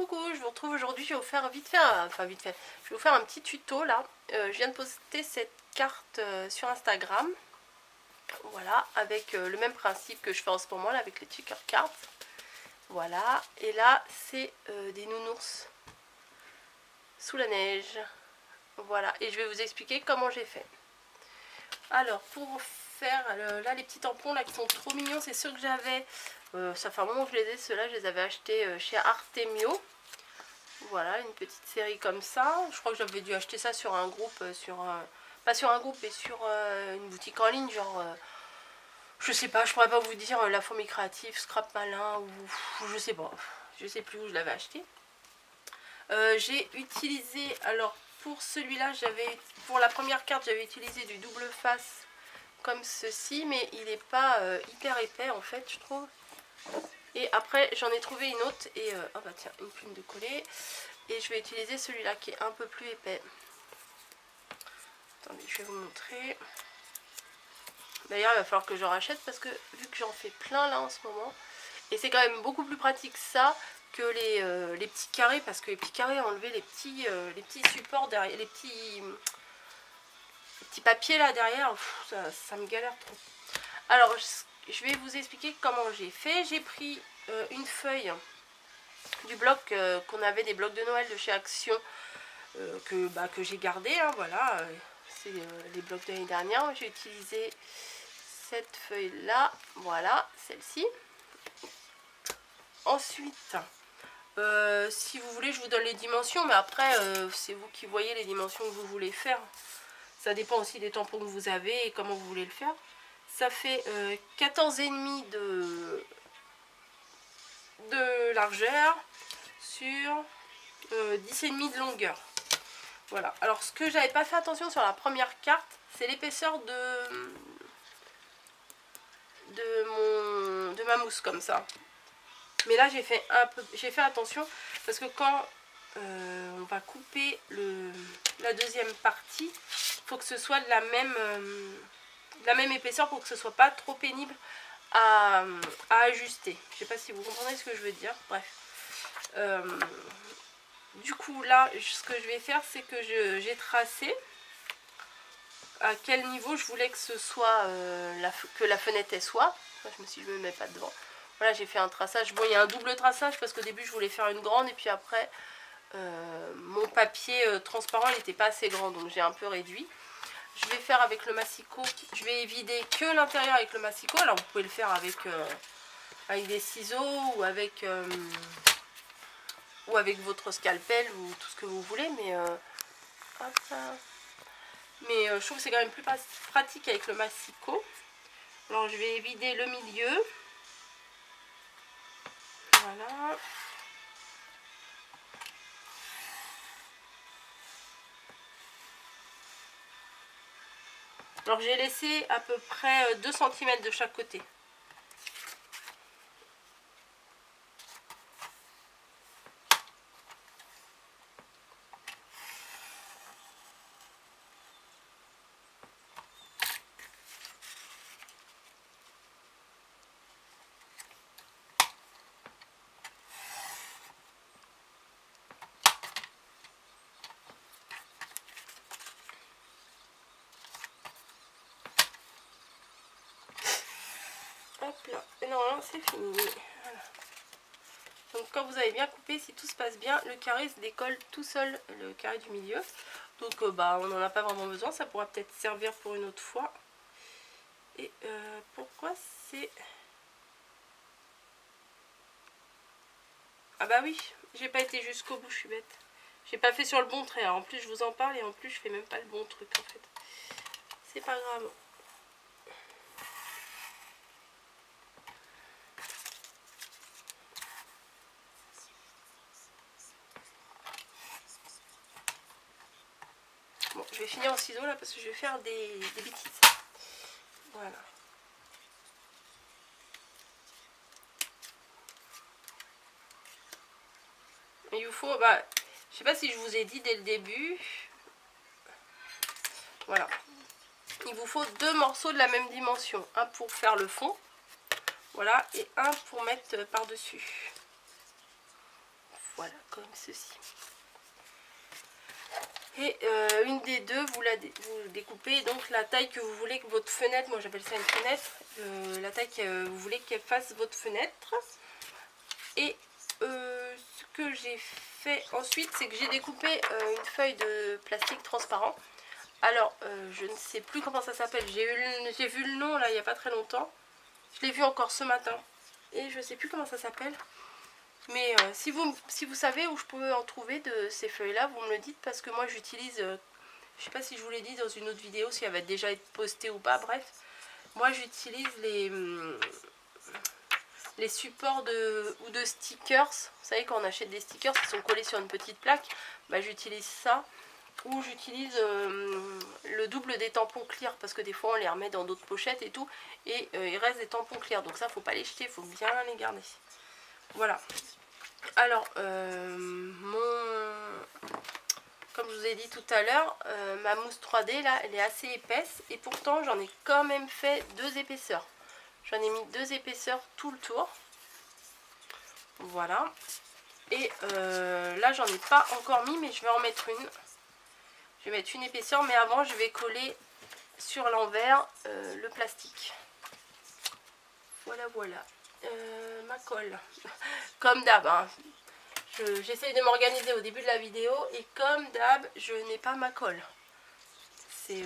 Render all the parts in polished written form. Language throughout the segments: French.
Coucou, je vous retrouve aujourd'hui, je vais vous faire vite fait, je vais vous faire un petit tuto là. Je viens de poster cette carte sur Instagram, voilà, avec le même principe que je fais en ce moment là, avec les sticker cards. Voilà, et là c'est des nounours sous la neige, voilà, et je vais vous expliquer comment j'ai fait. Alors pour faire là les petits tampons là qui sont trop mignons, c'est ceux que j'avais, ça fait un moment que je les ai, ceux-là je les avais achetés chez Artemio. Voilà, une petite série comme ça. Je crois que j'avais dû acheter ça sur un groupe, pas sur un groupe, mais sur une boutique en ligne, genre, je sais pas, je pourrais pas vous dire, La Fourmi Créative, Scrap Malin, ou je sais pas, je sais plus où je l'avais acheté. J'ai utilisé, alors pour celui-là, pour la première carte, j'avais utilisé du double face comme ceci, mais il n'est pas hyper épais en fait, je trouve. Et après j'en ai trouvé une autre et oh bah tiens, une plume de coller, et je vais utiliser celui-là qui est un peu plus épais. Attendez, je vais vous montrer. D'ailleurs il va falloir que je rachète parce que vu que j'en fais plein là en ce moment, et c'est quand même beaucoup plus pratique ça que les petits carrés, parce que les petits carrés, enlever les petits supports derrière, les petits papiers là derrière, ça me galère trop. Alors je vais vous expliquer comment j'ai fait. J'ai pris une feuille du bloc qu'on avait, des blocs de Noël de chez Action, que j'ai gardé, hein, voilà, c'est les blocs de l'année dernière. J'ai utilisé cette feuille là, voilà, celle-ci. Ensuite, si vous voulez, je vous donne les dimensions, mais après c'est vous qui voyez les dimensions que vous voulez faire. Ça dépend aussi des tampons que vous avez et comment vous voulez le faire. Ça fait 14,5 de largeur sur 10,5 de longueur. Voilà. Alors ce que j'avais pas fait attention sur la première carte, c'est l'épaisseur de ma mousse comme ça. Mais là j'ai fait attention parce que quand on va couper la deuxième partie, il faut que ce soit de la même épaisseur pour que ce soit pas trop pénible à ajuster. Je sais pas si vous comprenez ce que je veux dire. Bref. Du coup là ce que je vais faire, c'est que j'ai tracé à quel niveau je voulais que ce soit que la fenêtre elle soit. Moi, je me suis dit, je me mets pas devant. Voilà, j'ai fait un traçage. Bon, il y a un double traçage parce qu'au début je voulais faire une grande, et puis après mon papier transparent il n'était pas assez grand, donc j'ai un peu réduit. Je vais faire avec le massicot, je vais vider que l'intérieur avec le massicot. Alors vous pouvez le faire avec des ciseaux ou avec votre scalpel ou tout ce que vous voulez, mais hop là. Mais je trouve que c'est quand même plus pratique avec le massicot. Alors je vais vider le milieu. Voilà. Alors j'ai laissé à peu près 2 cm de chaque côté. Hop là, et normalement c'est fini. Voilà. Donc quand vous avez bien coupé, si tout se passe bien, le carré se décolle tout seul, le carré du milieu. Donc on n'en a pas vraiment besoin, ça pourra peut-être servir pour une autre fois. Et pourquoi c'est... Ah bah oui, j'ai pas été jusqu'au bout, je suis bête. J'ai pas fait sur le bon trait. Alors en plus je vous en parle et en plus je fais même pas le bon truc en fait. C'est pas grave. Bon, je vais finir en ciseaux là parce que je vais faire des bêtises. Voilà. Il vous faut, je sais pas si je vous ai dit dès le début. Voilà. Il vous faut 2 morceaux de la même dimension. Un pour faire le fond. Voilà. Et un pour mettre par-dessus. Voilà, comme ceci. Et une des deux, vous découpez donc la taille que vous voulez que votre fenêtre, moi j'appelle ça une fenêtre, la taille que vous voulez qu'elle fasse votre fenêtre. Et ce que j'ai fait ensuite, c'est que j'ai découpé une feuille de plastique transparent. Alors, je ne sais plus comment ça s'appelle, j'ai vu le nom là il n'y a pas très longtemps. Je l'ai vu encore ce matin et je ne sais plus comment ça s'appelle. Mais si vous savez où je peux en trouver de ces feuilles là, vous me le dites, parce que moi j'utilise, je sais pas si je vous l'ai dit dans une autre vidéo, si elle va déjà être postée ou pas, bref. Moi j'utilise les supports ou de stickers. Vous savez, quand on achète des stickers qui sont collés sur une petite plaque, bah, j'utilise ça. Ou j'utilise le double des tampons clear, parce que des fois on les remet dans d'autres pochettes et tout, et il reste des tampons clear, donc ça faut pas les jeter, il faut bien les garder. Voilà. Alors comme je vous ai dit tout à l'heure, ma mousse 3D là elle est assez épaisse, et pourtant j'en ai quand même fait 2 épaisseurs. J'en ai mis 2 épaisseurs tout le tour. Voilà. Et là j'en ai pas encore mis, mais je vais en mettre une. Je vais mettre une épaisseur, mais avant je vais coller sur l'envers le plastique. Voilà, voilà. Ma colle. Comme d'hab, hein. J'essaye de m'organiser au début de la vidéo, et comme d'hab, je n'ai pas ma colle. C'est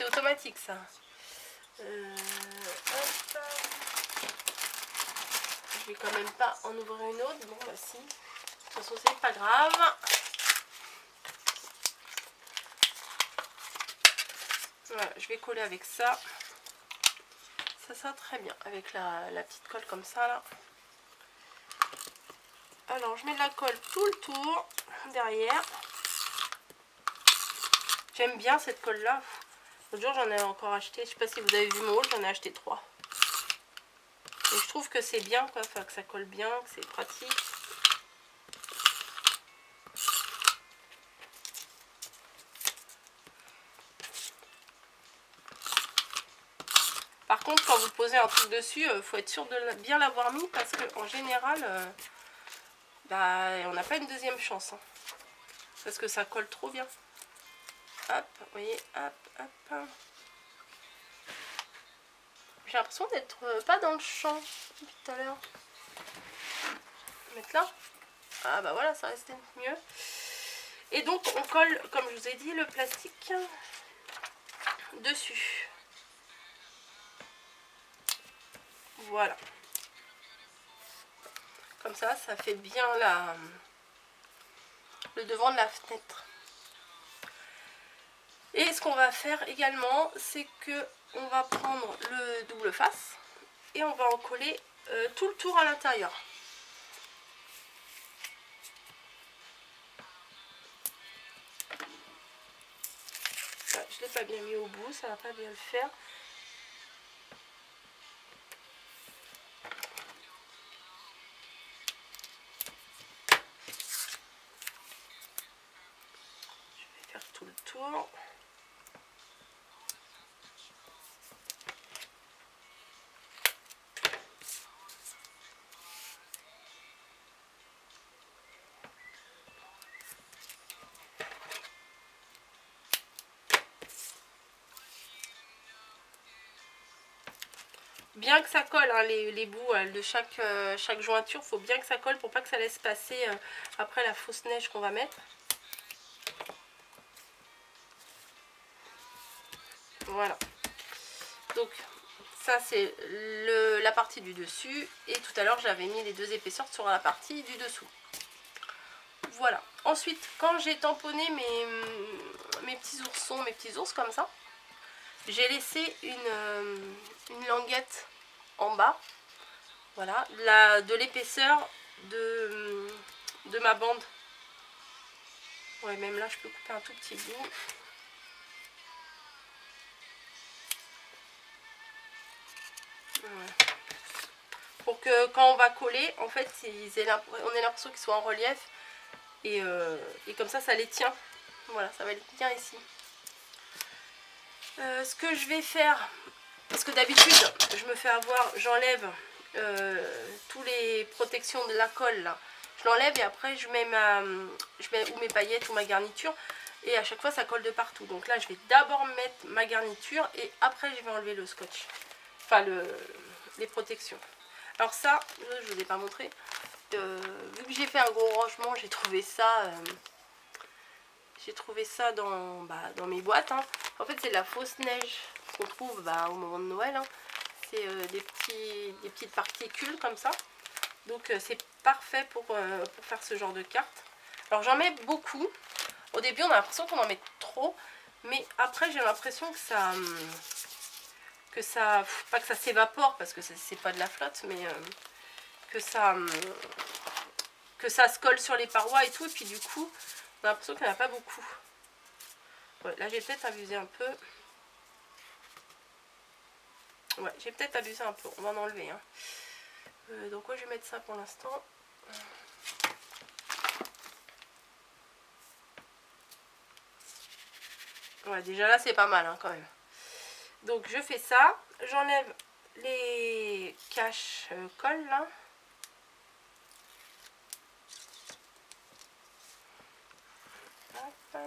automatique ça. Hop. Je vais quand même pas en ouvrir une autre. Bon bah si. De toute façon c'est pas grave. Voilà, je vais coller avec ça. Ça sera très bien avec la petite colle comme ça là. Alors je mets de la colle tout le tour derrière. J'aime bien cette colle là. L'autre jour j'en ai encore acheté, je sais pas si vous avez vu mon haul, j'en ai acheté 3. Et je trouve que c'est bien quoi, enfin, que ça colle bien, que c'est pratique. Par contre, quand vous posez un truc dessus, il faut être sûr de bien l'avoir mis, parce qu'en général, bah, on n'a pas une deuxième chance. Hein, parce que ça colle trop bien. Hop, vous voyez, hop, hop. J'ai l'impression d'être pas dans le champ depuis tout à l'heure. Mettre là. Ah bah voilà, ça restait mieux. Et donc on colle, comme je vous ai dit, le plastique dessus. Voilà. Comme ça, ça fait bien le devant de la fenêtre. Et ce qu'on va faire également, c'est que on va prendre le double face et on va en coller tout le tour à l'intérieur. Je ne l'ai pas bien mis au bout, ça va pas bien le faire. Je vais faire tout le tour. Bien que ça colle, hein, les bouts de chaque jointure, faut bien que ça colle pour pas que ça laisse passer après la fausse neige qu'on va mettre. Voilà. Donc ça c'est la partie du dessus, et tout à l'heure j'avais mis les 2 épaisseurs sur la partie du dessous. Voilà. Ensuite, quand j'ai tamponné mes petits oursons, mes petits ours comme ça, j'ai laissé une languette en bas, voilà, de l'épaisseur de ma bande. Ouais, même là je peux couper un tout petit bout. Ouais. Pour que quand on va coller, en fait, on ait l'impression qu'ils soient en relief, et comme ça les tient. Voilà, ça va les tenir ici. Ce que je vais faire, parce que d'habitude je me fais avoir, j'enlève tous les protections de la colle là, je l'enlève et après je mets ou mes paillettes ou ma garniture. Et à chaque fois ça colle de partout. Donc là je vais d'abord mettre ma garniture et après je vais enlever le scotch. Enfin les protections. Alors ça, je ne vous ai pas montré. Vu que j'ai fait un gros rangement, j'ai trouvé ça dans mes boîtes. Hein. En fait c'est de la fausse neige qu'on trouve au moment de Noël. Hein. C'est des petites particules comme ça. Donc c'est parfait pour faire ce genre de carte. Alors j'en mets beaucoup. Au début on a l'impression qu'on en met trop. Mais après j'ai l'impression que ça, pas que ça s'évapore parce que c'est pas de la flotte, mais que ça se colle sur les parois et tout. Et puis du coup on a l'impression qu'il n'y en a pas beaucoup. Ouais, là j'ai peut-être abusé un peu. Ouais, j'ai peut-être abusé un peu. On va en enlever. Hein. Donc ouais, je vais mettre ça pour l'instant. Ouais, déjà là c'est pas mal hein, quand même. Donc je fais ça. J'enlève les cache-colles là. Hop.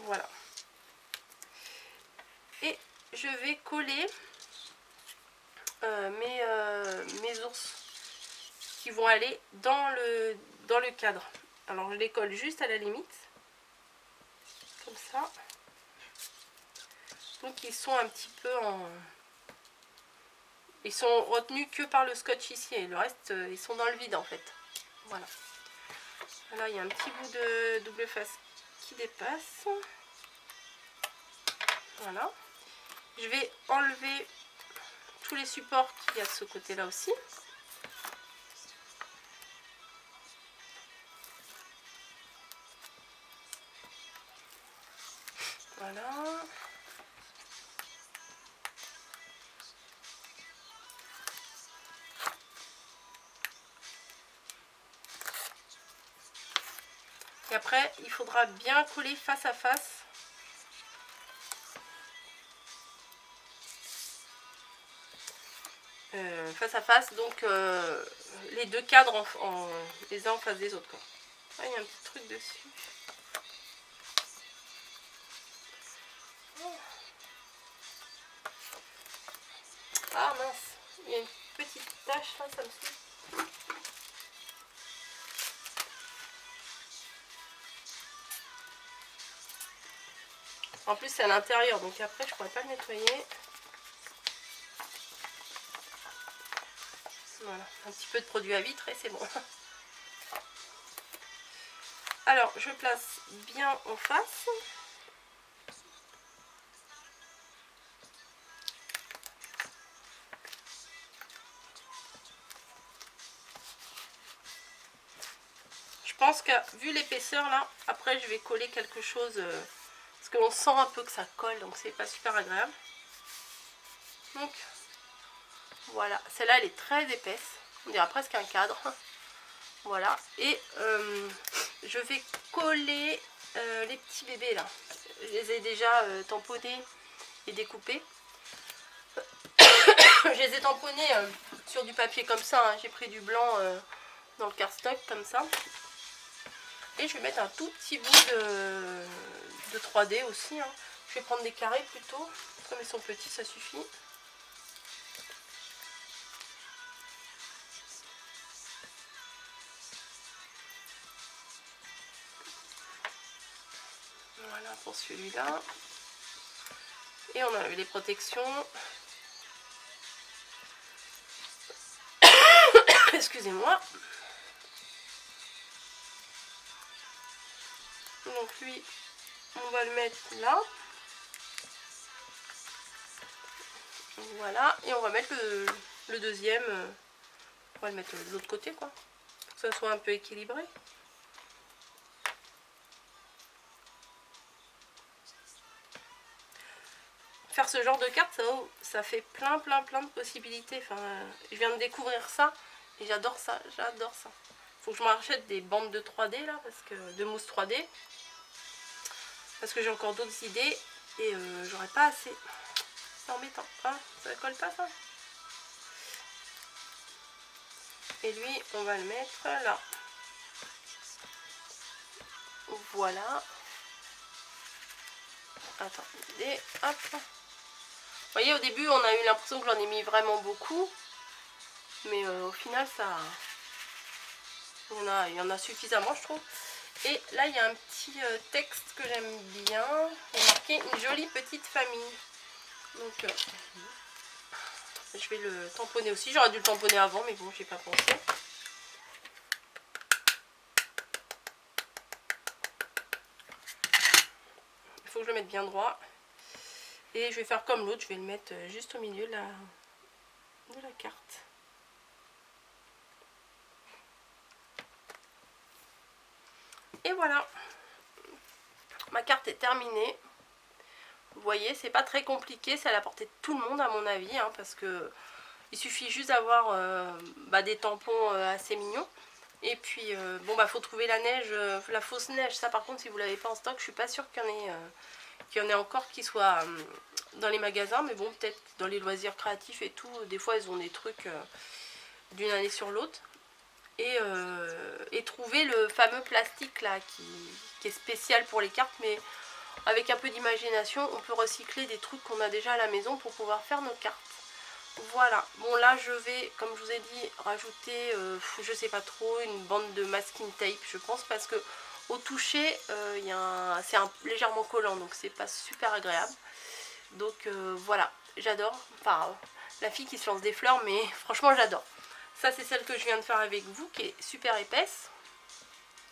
Voilà. Et je vais coller mes ours qui vont aller dans le cadre. Alors je les colle juste à la limite. Comme ça. Donc ils sont un petit peu en... Ils sont retenus que par le scotch ici. Et le reste, ils sont dans le vide en fait. Voilà. Là, il y a un petit bout de double face qui dépasse. Voilà. Je vais enlever tous les supports qu'il y a de ce côté-là aussi. Voilà. Et après, il faudra bien coller face à face. Face à face, donc les deux cadres les uns en face des autres. Quoi. Ah, il y a un petit truc dessus. Ah mince, il y a une petite tache là, ça me suit. En plus c'est à l'intérieur, donc après je pourrais pas le nettoyer. Voilà, un petit peu de produit à vitre et c'est bon. Alors je place bien en face. Je pense que vu l'épaisseur là, après je vais coller quelque chose parce qu'on sent un peu que ça colle, donc c'est pas super agréable. Donc voilà, celle-là elle est très épaisse, on dirait presque un cadre. Voilà, et je vais coller les petits bébés là. Je les ai déjà tamponnés et découpés. Je les ai tamponnés sur du papier comme ça, hein. J'ai pris du blanc dans le cardstock comme ça. Et je vais mettre un tout petit bout de 3D aussi. Hein. Je vais prendre des carrés plutôt. Comme ils sont petits, ça suffit. Voilà pour celui-là. Et on a eu les protections. Excusez-moi. Donc lui, on va le mettre là. Voilà. Et on va mettre le deuxième. On va le mettre de l'autre côté, quoi. Pour que ça soit un peu équilibré. Faire ce genre de carte, ça fait plein de possibilités. Enfin, je viens de découvrir ça et j'adore ça, j'adore ça. Faut que je m'achète des bandes de 3D là, de mousse 3D, parce que j'ai encore d'autres idées et j'aurais pas assez. C'est embêtant, hein, ça colle pas ça. Et lui, on va le mettre là. Voilà. Attendez, hop. Vous voyez, au début, on a eu l'impression que j'en ai mis vraiment beaucoup. Mais au final, ça... il y en a suffisamment, je trouve. Et là, il y a un petit texte que j'aime bien. Il y a marqué une jolie petite famille. Donc, je vais le tamponner aussi. J'aurais dû le tamponner avant, mais bon, j'ai pas pensé. Il faut que je le mette bien droit. Et je vais faire comme l'autre. Je vais le mettre juste au milieu de la carte. Et voilà. Ma carte est terminée. Vous voyez, c'est pas très compliqué, c'est à la portée de tout le monde à mon avis, hein, parce que il suffit juste d'avoir des tampons assez mignons. Et puis, bon, faut trouver la neige, la fausse neige. Ça, par contre, si vous l'avez pas en stock, je suis pas sûre qu'il y en ait encore qui soient dans les magasins. Mais bon, peut-être dans les loisirs créatifs et tout, des fois, ils ont des trucs d'une année sur l'autre. Et trouver le fameux plastique là qui est spécial pour les cartes, mais avec un peu d'imagination, on peut recycler des trucs qu'on a déjà à la maison pour pouvoir faire nos cartes. Voilà, bon là je vais, comme je vous ai dit, rajouter, je sais pas trop, une bande de masking tape, je pense, parce que au toucher, c'est légèrement collant, donc c'est pas super agréable. Donc voilà, j'adore, enfin, la fille qui se lance des fleurs, mais franchement j'adore. Ça c'est celle que je viens de faire avec vous, qui est super épaisse.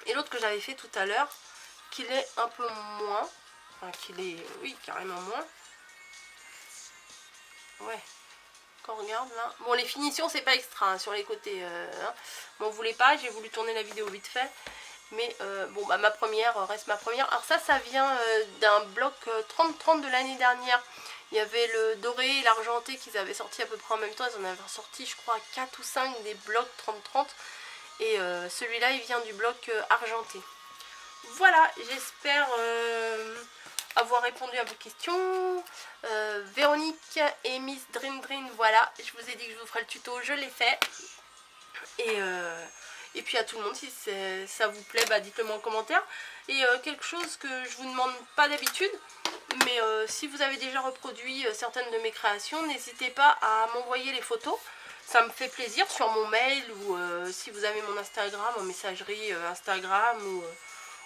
Et l'autre que j'avais fait tout à l'heure, qui est un peu moins, enfin qu'il est, oui, carrément moins. Ouais. Quand on regarde là. Bon, les finitions, c'est pas extra hein, sur les côtés. M'en voulez pas, j'ai voulu tourner la vidéo vite fait. Mais bon, ma première reste ma première. Alors ça vient d'un bloc 30-30 de l'année dernière. Il y avait le doré et l'argenté qu'ils avaient sorti à peu près en même temps. Ils en avaient sorti, je crois, 4 ou 5 des blocs 30-30. Et celui-là, il vient du bloc argenté. Voilà, j'espère avoir répondu à vos questions. Véronique et Miss Dream Dream, voilà, je vous ai dit que je vous ferai le tuto, je l'ai fait. Et puis à tout le monde, si ça vous plaît, dites-le moi en commentaire. Et quelque chose que je vous demande pas d'habitude, mais si vous avez déjà reproduit certaines de mes créations, n'hésitez pas à m'envoyer les photos. Ça me fait plaisir sur mon mail ou si vous avez mon Instagram, en messagerie Instagram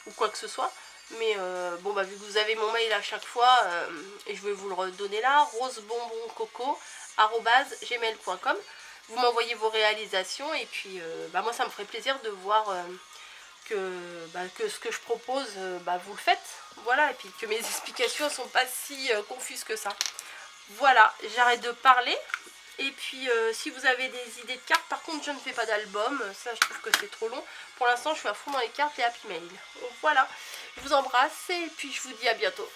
ou quoi que ce soit. Mais bon, vu que vous avez mon mail à chaque fois, et je vais vous le redonner là, rosebonboncoco@gmail.com. Vous m'envoyez vos réalisations et puis moi ça me ferait plaisir de voir que ce que je propose, vous le faites. Voilà, et puis que mes explications ne sont pas si confuses que ça. Voilà, j'arrête de parler. Et puis si vous avez des idées de cartes, par contre je ne fais pas d'album, ça je trouve que c'est trop long. Pour l'instant je suis à fond dans les cartes et Happy Mail. Donc voilà, je vous embrasse et puis je vous dis à bientôt.